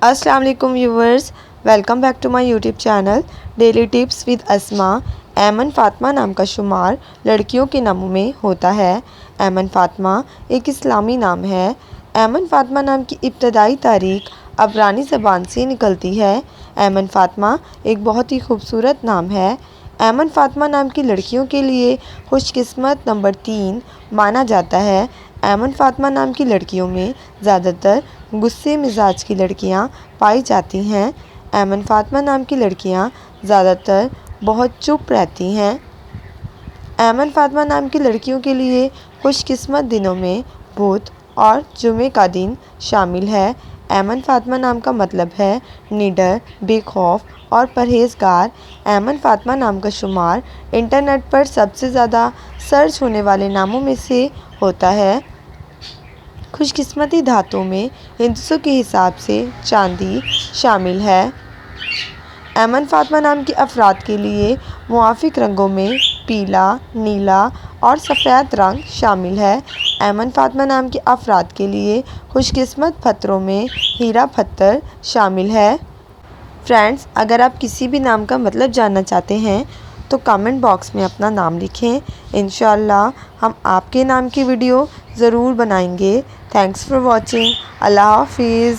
अस्सलाम वालेकुम viewers, welcome back to my YouTube channel daily tips with Asma. Aiman Fatima नाम का शुमार लड़कियों के नामों में होता है। ऐमन फ़ातिमा एक इस्लामी नाम है। ऐमन फ़ातिमा नाम की इब्तदाई तारीख अबरानी ज़बान से निकलती है। ऐमन फ़ातिमा एक बहुत ही खूबसूरत नाम है। ऐमन फ़ातिमा नाम की लड़कियों के लिए खुशकिस्मत नंबर 3 माना जाता है। ऐमन फ़ातिमा नाम की लड़कियों में ज़्यादातर गुस्से मिजाज की लड़कियां पाई जाती हैं। ऐमन फ़ातिमा नाम की लड़कियां ज़्यादातर बहुत चुप रहती हैं। ऐमन फ़ातिमा नाम की लड़कियों के लिए खुशकिस्मत दिनों में बुध और जुमे का दिन शामिल है। ऐमन फ़ातिमा नाम का मतलब है निडर, बेखौफ और परहेज़गार। ऐमन फ़ातिमा नाम का शुमार इंटरनेट पर सबसे ज़्यादा सर्च होने वाले नामों में से होता है। खुशकिस्मती धातुओं में हिंदुओं के हिसाब से चांदी शामिल है। ऐमन फ़ातिमा नाम के अफराद के लिए मुआफ़िक रंगों में पीला, नीला और सफ़ेद रंग शामिल है। ऐमन फ़ातिमा नाम के अफराद के लिए खुशकिस्मत पत्थरों में हीरा पत्थर शामिल है। फ्रेंड्स, अगर आप किसी भी नाम का मतलब जानना चाहते हैं तो कमेंट बॉक्स में अपना नाम लिखें। इंशाअल्लाह हम आपके नाम की वीडियो ज़रूर बनाएंगे। Thanks for watching. अल्लाह हाफिज़।